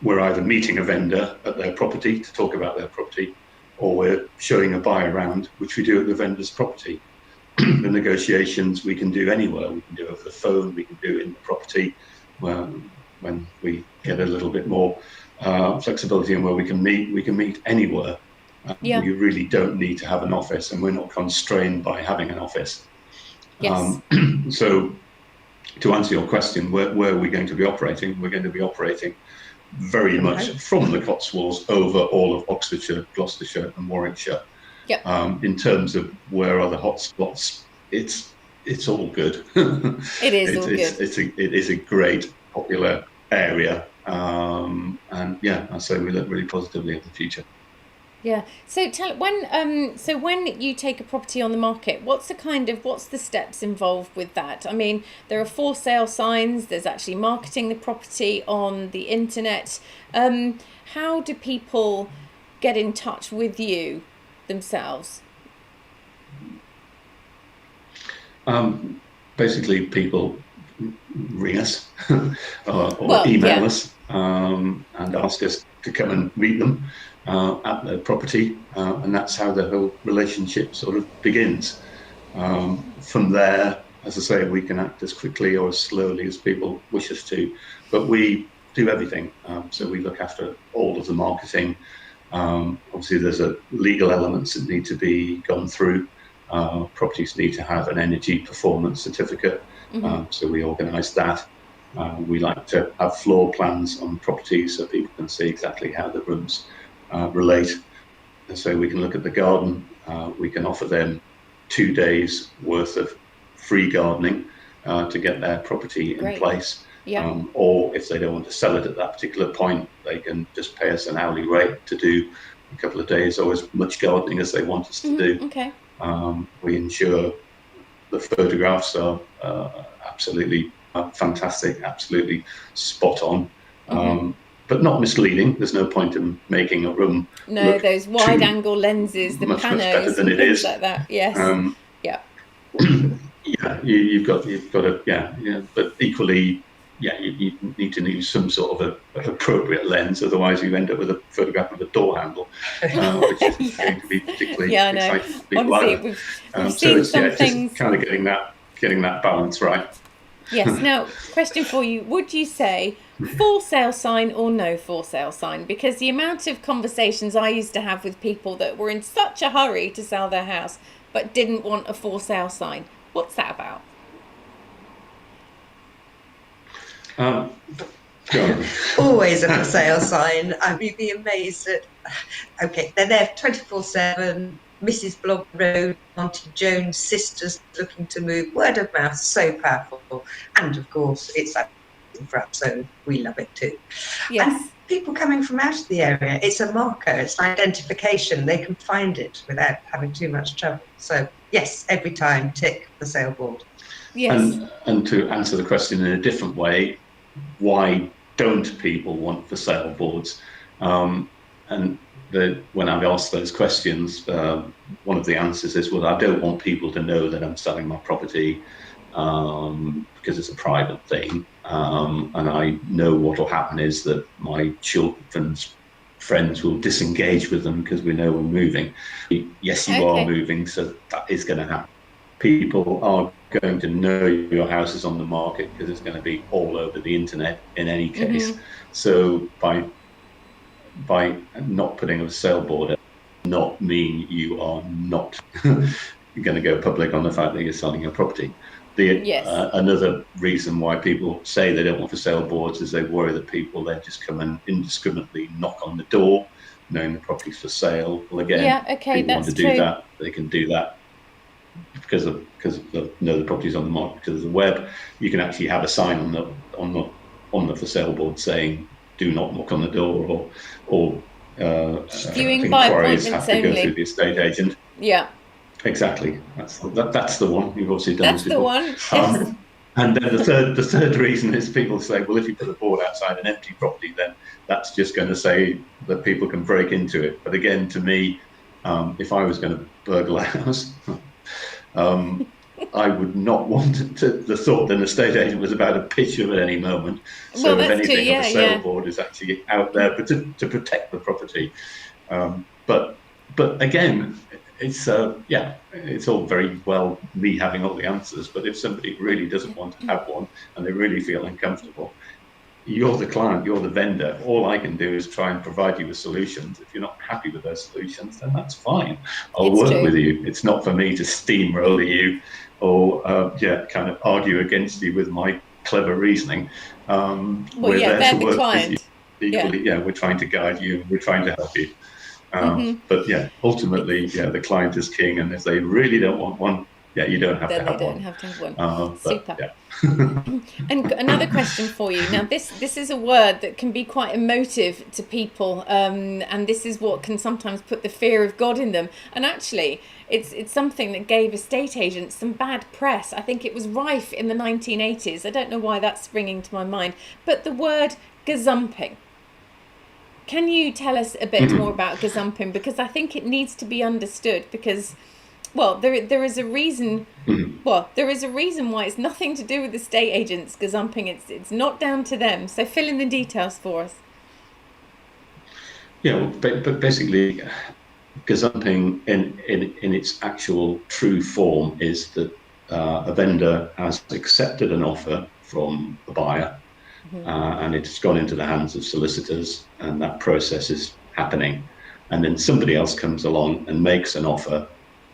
we're either meeting a vendor at their property to talk about their property, or we're showing a buyer around, which we do at the vendor's property. The negotiations we can do anywhere. We can do over the phone, we can do in the property. When we get a little bit more flexibility in where we can meet anywhere. You really don't need to have an office, and we're not constrained by having an office. Yes. So to answer your question, where are we going to be operating? We're going to be operating very much from the Cotswolds over all of Oxfordshire, Gloucestershire and Warwickshire. Yep. In terms of where are the hotspots, it's all good. It is all good. It is a great popular area, and I say we look really positively at the future. Yeah. So when you take a property on the market, what's the steps involved with that? I mean, there are for sale signs, there's actually marketing the property on the internet. How do people get in touch with you themselves? Basically, people ring us or email us and ask us to come and meet them at their property, and that's how the whole relationship sort of begins. From there, as I say, we can act as quickly or as slowly as people wish us to, but we do everything. So we look after all of the marketing. Obviously, there's legal elements that need to be gone through. Properties need to have an energy performance certificate, so we organise that. We like to have floor plans on properties so people can see exactly how the rooms relate. And so we can look at the garden. We can offer them 2 days worth of free gardening to get their property in place. Yeah. Or if they don't want to sell it at that particular point, they can just pay us an hourly rate to do a couple of days or as much gardening as they want us to do. Okay. We ensure the photographs are absolutely fantastic, absolutely spot on, but not misleading. There's no point in making a room look those wide angle lenses, the much panos than it is like that. Yes. You've got to but equally you need to use some sort of an appropriate lens, otherwise you end up with a photograph of a door handle, which is going to be particularly exciting for people. Honestly, we've seen some things. Just kind of getting that balance right. Yes. Now, question for you: would you say for sale sign or no for sale sign? Because the amount of conversations I used to have with people that were in such a hurry to sell their house but didn't want a for sale sign. What's that about? Always a for sale sign. I mean, you'd be amazed at. Okay, they're there 24/7. Mrs. Blog Road, Auntie Jones' sisters looking to move. Word of mouth, so powerful. And of course, it's for us, so we love it too. Yes. And people coming from out of the area, it's a marker, it's an identification. They can find it without having too much trouble. So yes, every time, tick the sale board. Yes. And to answer the question in a different way, why don't people want for sale boards? When I've asked those questions, one of the answers is, well, I don't want people to know that I'm selling my property because it's a private thing. And I know what will happen is that my children's friends will disengage with them because we know we're moving. Yes, you are moving, so that is going to happen. People are going to know your house is on the market because it's going to be all over the internet in any case. So by not putting a sale board, not mean you are not going to go public on the fact that you're selling your property. Yes. Another reason why people say they don't want for sale boards is they worry that people then just come and indiscriminately knock on the door, knowing the property's for sale. Well, again, Yeah, okay, people want to that's do true. that. They can do that because of the property's on the market because of the web. You can actually have a sign on the for sale board saying "Do not knock on the door," or Viewing by inquiries appointments have to go only. through the estate agent. Yeah, Exactly. That's the one. You've obviously done that's this the before. one. Yes. And then the third reason is people say, well, if you put a board outside an empty property, then that's just going to say that people can break into it. But again, to me, if I was going to burgle a house, I would not want the thought that an estate agent was about to pitch you at any moment. So Well, if that's true, anything, yeah, a sale yeah. board is actually out there to protect the property. But again, it's it's all very well me having all the answers. But if somebody really doesn't want to have one and they really feel uncomfortable, you're the client, you're the vendor. All I can do is try and provide you with solutions. If you're not happy with those solutions, then that's fine. I'll It's work true. with you. It's not for me to steamroller you or kind of argue against you with my clever reasoning. Well, We're yeah, there they're to the work client. with you equally. Yeah, we're trying to guide you. We're trying to help you. Mm-hmm. But yeah, ultimately, the client is king, and if they really don't want one, you don't have Then to they have don't one. have to have one. But, Super. yeah. And another question for you. Now, this is a word that can be quite emotive to people, and this is what can sometimes put the fear of God in them. And actually, it's something that gave estate agents some bad press. I think it was rife in the 1980s. I don't know why that's springing to my mind, but the word gazumping. Can you tell us a bit more about gazumping? Because I think it needs to be understood because, well, there is a reason. Well, there is a reason why it's nothing to do with estate agents gazumping. It's not down to them. So fill in the details for us. Yeah, well, but basically, gazumping in its actual true form is that a vendor has accepted an offer from the buyer. And it's gone into the hands of solicitors, and that process is happening. And then somebody else comes along and makes an offer,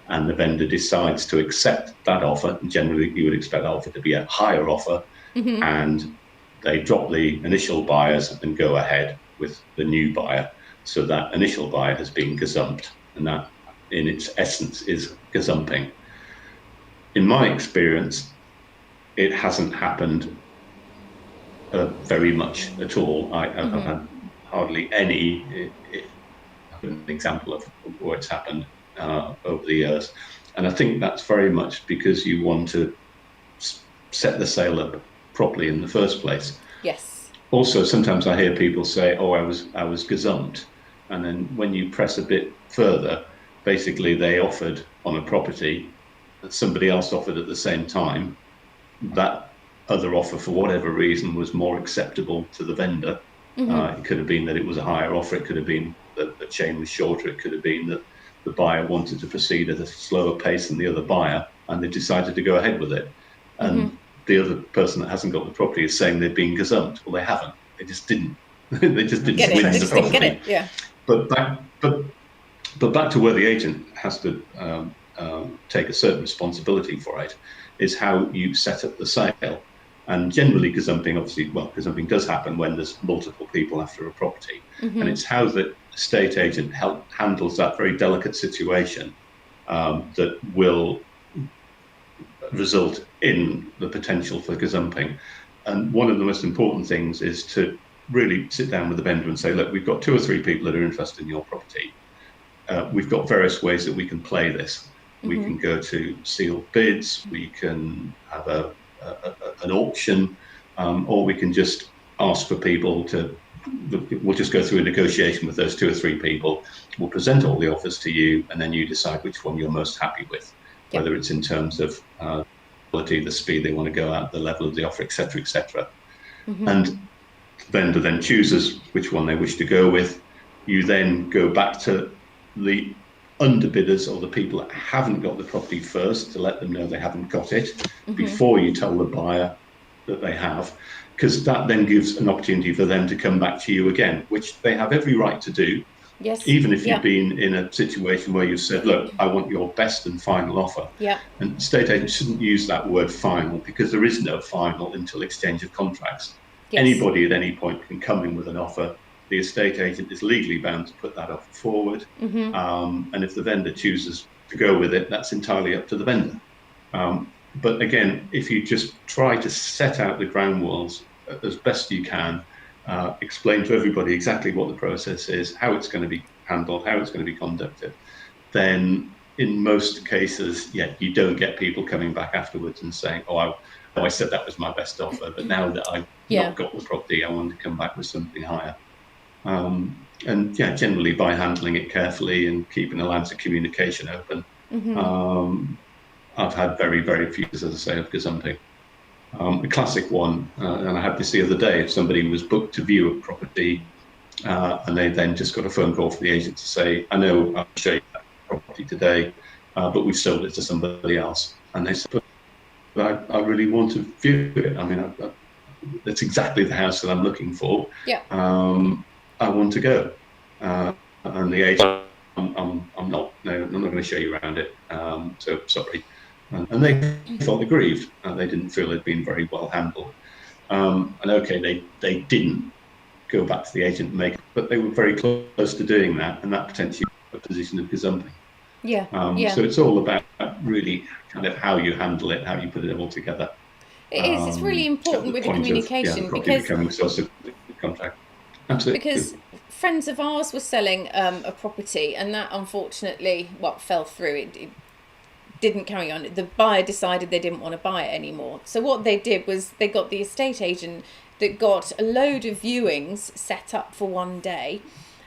and the vendor decides to accept that offer. And generally, you would expect that offer to be a higher offer, and they drop the initial buyers and go ahead with the new buyer. So that initial buyer has been gazumped, and that, in its essence, is gazumping. In my experience, it hasn't happened very much at all. I've had hardly any an example of where it's happened over the years, and I think that's very much because you want to set the sale up properly in the first place. Yes. Also, sometimes I hear people say, "Oh, I was gazumped," and then when you press a bit further, basically they offered on a property that somebody else offered at the same time. That other offer, for whatever reason, was more acceptable to the vendor. It could have been that it was a higher offer. It could have been that the chain was shorter. It could have been that the buyer wanted to proceed at a slower pace than the other buyer, and they decided to go ahead with it. And the other person that hasn't got the property is saying they've been gazumped. Well, they haven't. They just didn't. They just didn't win the property. Get it. Yeah. But back to where the agent has to take a certain responsibility for it is how you set up the sale. And generally, gazumping does happen when there's multiple people after a property. And it's how the estate agent handles that very delicate situation that will result in the potential for gazumping. And one of the most important things is to really sit down with the vendor and say, look, we've got 2 or 3 people that are interested in your property. We've got various ways that we can play this. We can go to sealed bids, we can have an auction, or we can just ask for people we'll just go through a negotiation with those 2 or 3 people. We'll present all the offers to you, and then you decide which one you're most happy with, whether it's in terms of quality, the speed they want to go at, the level of the offer, etc., etc. And the vendor then chooses which one they wish to go with. You then go back to the underbidders or the people that haven't got the property first to let them know they haven't got it before you tell the buyer that they have, because that then gives an opportunity for them to come back to you again, which they have every right to do. Yes. Even if Yeah. you've been in a situation where you've said, look, I want your best and final offer. Yeah. And estate agents shouldn't use that word final, because there is no final until exchange of contracts. Yes. Anybody at any point can come in with an offer. The estate agent is legally bound to put that offer forward. And if the vendor chooses to go with it, that's entirely up to the vendor. But again, if you just try to set out the ground rules as best you can, explain to everybody exactly what the process is, how it's going to be handled, how it's going to be conducted, then in most cases, you don't get people coming back afterwards and saying, I said that was my best offer, but now that I've not got the property, I want to come back with something higher. And generally by handling it carefully and keeping the lines of communication open, I've had very, very few, as I say, of gazumping. A classic one, and I had this the other day, if somebody was booked to view a property and they then just got a phone call from the agent to say, I know I'll show you that property today, but we've sold it to somebody else. And they said, but I really want to view it. I mean, that's exactly the house that I'm looking for. Yeah. I want to go. And the agent, I'm not going to show you around it. So sorry. And they felt aggrieved. They didn't feel it'd been very well handled. And okay, they didn't go back to the agent and make it, but they were very close to doing that, and that potentially a position of gazumping. Yeah. So it's all about really kind of how you handle it, how you put it all together. It is. It's really important with the communication, because becoming source of contract. Absolutely. Because friends of ours were selling a property, and that unfortunately, fell through. It didn't carry on. The buyer decided they didn't want to buy it anymore. So what they did was they got the estate agent that got a load of viewings set up for one day,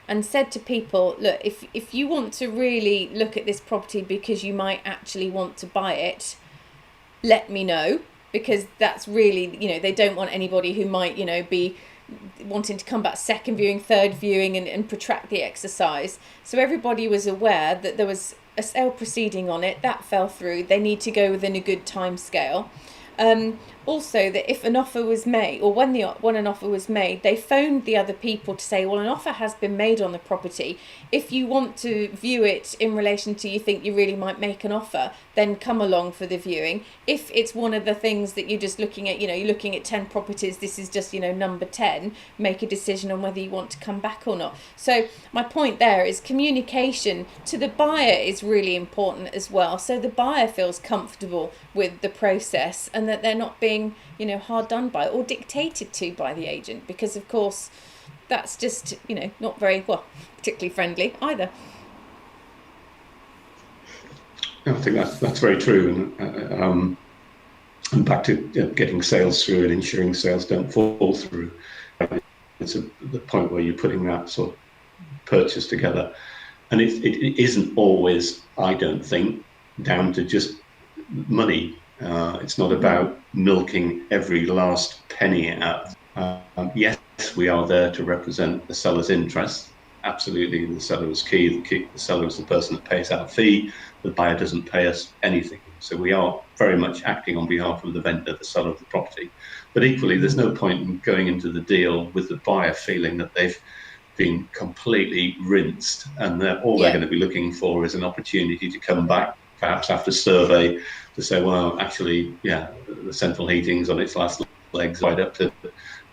and said to people, look, if you want to really look at this property because you might actually want to buy it, let me know, because that's really, they don't want anybody who might, be wanting to come back second viewing, third viewing, and protract the exercise. So everybody was aware that there was a sale proceeding on it. That fell through. They need to go within a good time scale. Also, that if an offer was made, or when an offer was made, they phoned the other people to say, well, an offer has been made on the property. If you want to view it in relation to, you think you really might make an offer, then come along for the viewing. If it's one of the things that you're just looking at, you're looking at 10 properties, this is just, number 10, make a decision on whether you want to come back or not. So my point there is communication to the buyer is really important as well. So the buyer feels comfortable with the process, and that they're not being hard done by or dictated to by the agent, because of course that's just not very particularly friendly either. I think that's very true, and back to getting sales through and ensuring sales don't fall through. It's the point where you're putting that sort of purchase together, and it isn't always, I don't think, down to just money. It's not about milking every last penny out. Yes, we are there to represent the seller's interests. Absolutely, the seller is key. The seller is the person that pays our fee. The buyer doesn't pay us anything. So we are very much acting on behalf of the vendor, the seller of the property. But equally, there's no point in going into the deal with the buyer feeling that they've been completely rinsed, and that all they're going to be looking for is an opportunity to come back, perhaps after survey, to say, well, actually, the central heating's on its last legs, right up to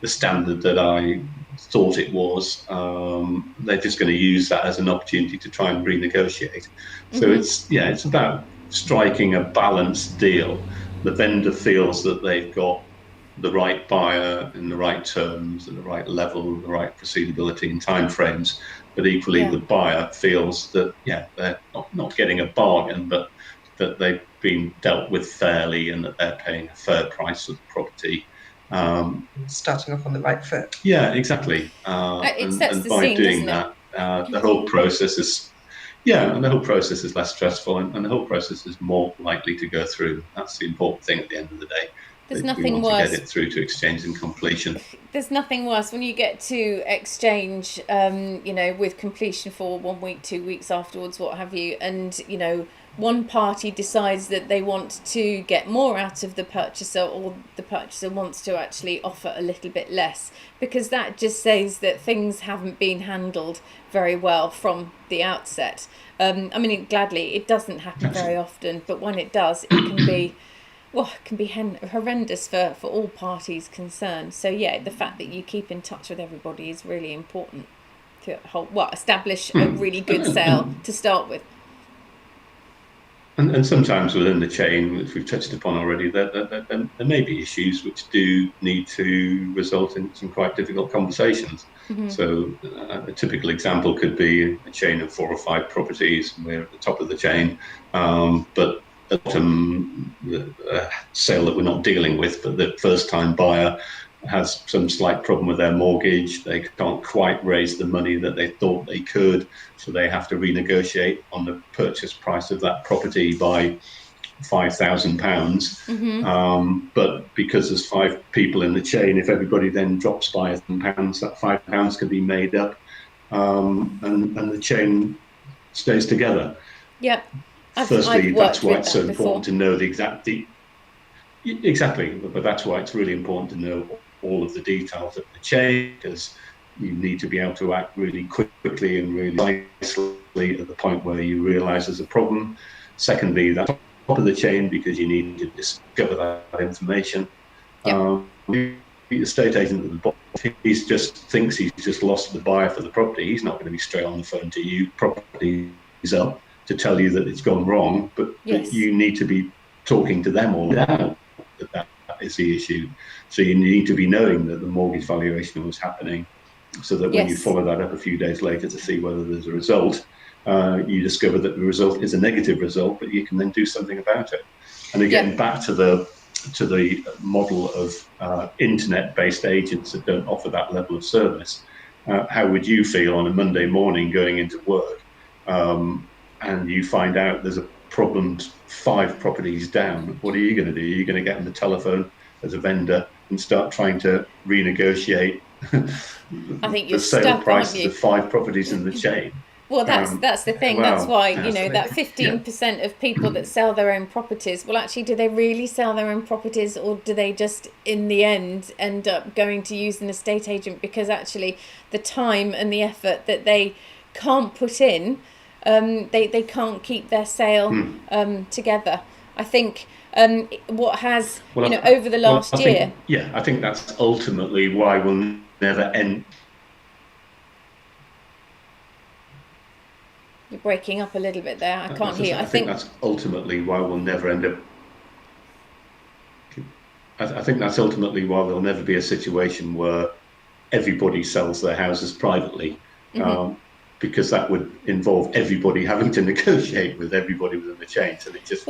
the standard that I thought it was. They're just going to use that as an opportunity to try and renegotiate. So it's about striking a balanced deal. The vendor feels that they've got the right buyer in the right terms and the right level, the right proceedability and timeframes, but equally the buyer feels that they're not getting a bargain, but that they've been dealt with fairly and that they're paying a fair price for the property. Starting off on the right foot. Yeah, exactly. It sets the by scene, doing doesn't that, the whole process is less stressful, and the whole process is more likely to go through. That's the important thing at the end of the day. There's We nothing want worse. to get it through to exchange and completion. There's nothing worse when you get to exchange, with completion for 1 week, 2 weeks afterwards, what have you, and one party decides that they want to get more out of the purchaser, or the purchaser wants to actually offer a little bit less, because that just says that things haven't been handled very well from the outset. I mean, gladly, it doesn't happen very often, but when it does, it can be, well, it can be horrendous for all parties concerned. So yeah, the fact that you keep in touch with everybody is really important to establish a really good sale to start with. And sometimes within the chain, which we've touched upon already, there may be issues which do need to result in some quite difficult conversations. Mm-hmm. So a typical example could be a chain of 4 or 5 properties. We're at the top of the chain, but at the bottom, the sale that we're not dealing with, but the first-time buyer has some slight problem with their mortgage. They can't quite raise the money that they thought they could, so they have to renegotiate on the purchase price of that property by £5,000. Mm-hmm. But because there's 5 people in the chain, if everybody then drops by £1,000, that £5 can be made up, and the chain stays together. Yep. Firstly, that's why it's so important to know the exact exactly, but that's why it's really important to know all of the details of the chain, because you need to be able to act really quickly and really nicely at the point where you realise there's a problem. Secondly, that's top of the chain, because you need to discover that information. Yep. The estate agent at the bottom, he just thinks he's just lost the buyer for the property. He's not going to be straight on the phone to you. Property is up to tell you that it's gone wrong, but you need to be talking to them all down that is the issue. So you need to be knowing that the mortgage valuation was happening, so that when you follow that up a few days later to see whether there's a result, you discover that the result is a negative result, but you can then do something about it. And again, back to the model of internet-based agents that don't offer that level of service. How would you feel on a Monday morning going into work, and you find out there's a problem 5 properties down? What are you going to do? Are you going to get on the telephone as a vendor and start trying to renegotiate I think you're the sale stuck, prices of 5 properties in the chain? Well, that's the thing. That's why, that 15% of people that sell their own properties, well, actually, do they really sell their own properties, or do they just, in the end up going to use an estate agent because actually the time and the effort that they can't put in, they can't keep their sale together. I think what has, over the last year... I think that's ultimately why we'll never end... You're breaking up a little bit there. I can't hear. I think that's ultimately why we'll never end up... I think that's ultimately why there'll never be a situation where everybody sells their houses privately. Mm-hmm. Because that would involve everybody having to negotiate with everybody within the chain, so it just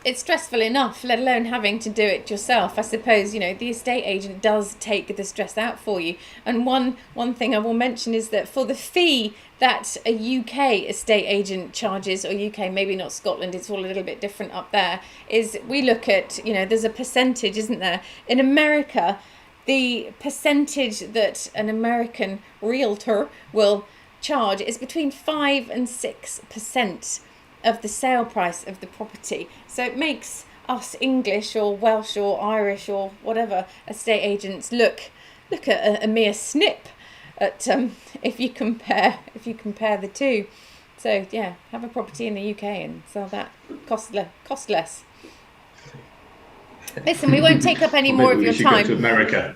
it's stressful enough, let alone having to do it yourself. I suppose the estate agent does take the stress out for you. And one thing I will mention is that for the fee that a UK estate agent charges, or UK, maybe not Scotland, it's all a little bit different up there, is we look at there's a percentage, isn't there? In America, the percentage that an American realtor will charge is between 5 and 6% of the sale price of the property. So it makes us English or Welsh or Irish or whatever estate agents look at a mere snip at if you compare the two. So have a property in the UK and sell that cost less. Listen, we won't take up any more of your time. Go to America.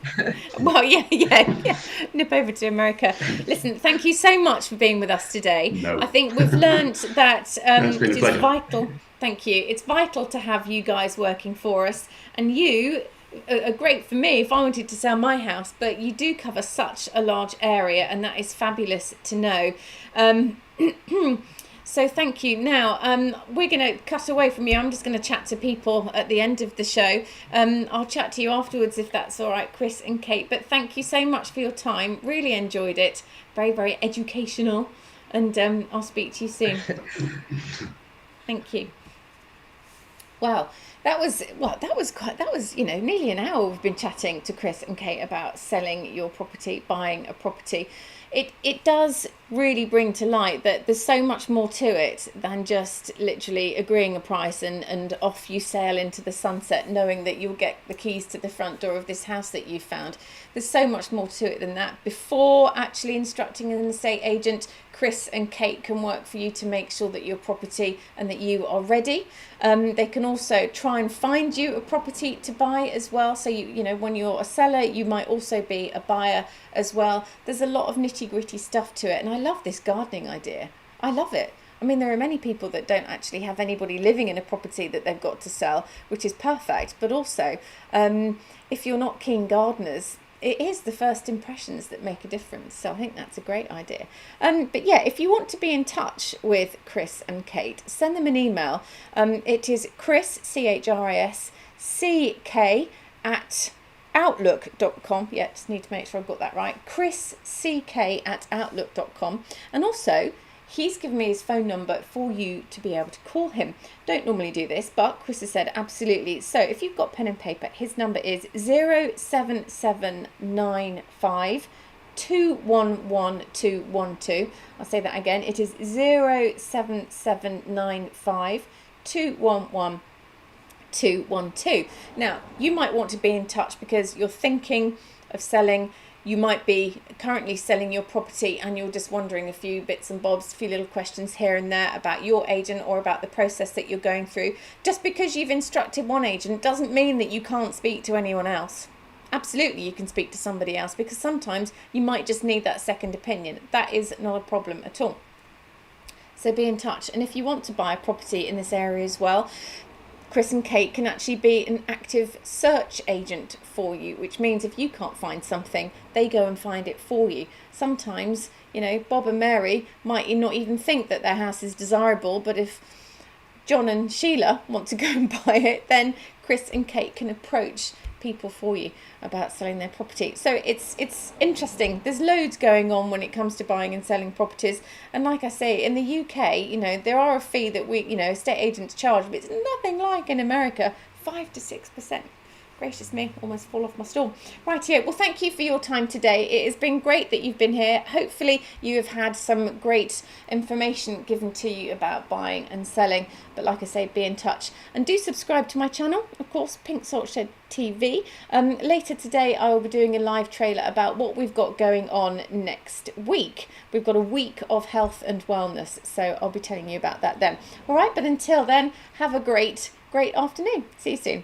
Well, yeah. Nip over to America. Listen, thank you so much for being with us today. No. I think we've learned that it is vital. Thank you. It's vital to have you guys working for us, and you are great for me if I wanted to sell my house. But you do cover such a large area, and that is fabulous to know. So thank you. Now, we're going to cut away from you. I'm just going to chat to people at the end of the show. I'll chat to you afterwards if that's all right, Chris and Kate. But thank you so much for your time. Really enjoyed it. Very, very educational. And I'll speak to you soon. Thank you. Wow. That was nearly an hour we've been chatting to Chris and Kate about selling your property, buying a property. it does really bring to light that there's so much more to it than just literally agreeing a price and off you sail into the sunset, knowing that you'll get the keys to the front door of this house that you've found. There's so much more to it than that. Before actually instructing an estate agent, Chris and Kate can work for you to make sure that your property and that you are ready. They can also try and find you a property to buy as well. So you know, when you're a seller, you might also be a buyer as well. There's a lot of nitty-gritty stuff to it, and I love this gardening idea. I love it. I mean, there are many people that don't actually have anybody living in a property that they've got to sell, which is perfect. But also, if you're not keen gardeners, it is the first impressions that make a difference. So I think that's a great idea. But yeah, if you want to be in touch with Chris and Kate, send them an email. It is Chris, CHRIS, CK at outlook.com. Yeah, just need to make sure I've got that right. Chris CK at outlook.com. And also, he's given me his phone number for you to be able to call him. Don't normally do this, but Chris has said absolutely. So if you've got pen and paper, his number is 07795 211212. I'll say that again. It is 07795 211212. Now, you might want to be in touch because you're thinking of selling. You might be currently selling your property and you're just wondering a few bits and bobs, a few little questions here and there about your agent or about the process that you're going through. Just because you've instructed one agent doesn't mean that you can't speak to anyone else. Absolutely, you can speak to somebody else, because sometimes you might just need that second opinion. That is not a problem at all. So be in touch. And if you want to buy a property in this area as well, Chris and Kate can actually be an active search agent for you, which means if you can't find something, they go and find it for you. Sometimes, you know, Bob and Mary might not even think that their house is desirable, but if John and Sheila want to go and buy it, then Chris and Kate can approach people for you about selling their property. So it's interesting. There's loads going on when it comes to buying and selling properties, and like I say, in the UK, you know, there are a fee that we, you know, estate agents charge, but it's nothing like in America, 5 to 6%. Gracious me, almost fall off my stool. Right here. Well, thank you for your time today. It has been great that you've been here. Hopefully you have had some great information given to you about buying and selling. But like I say, be in touch. And do subscribe to my channel, of course, Pink Salt Shed TV. Later today, I will be doing a live trailer about what we've got going on next week. We've got a week of health and wellness. So I'll be telling you about that then. All right, but until then, have a great afternoon. See you soon.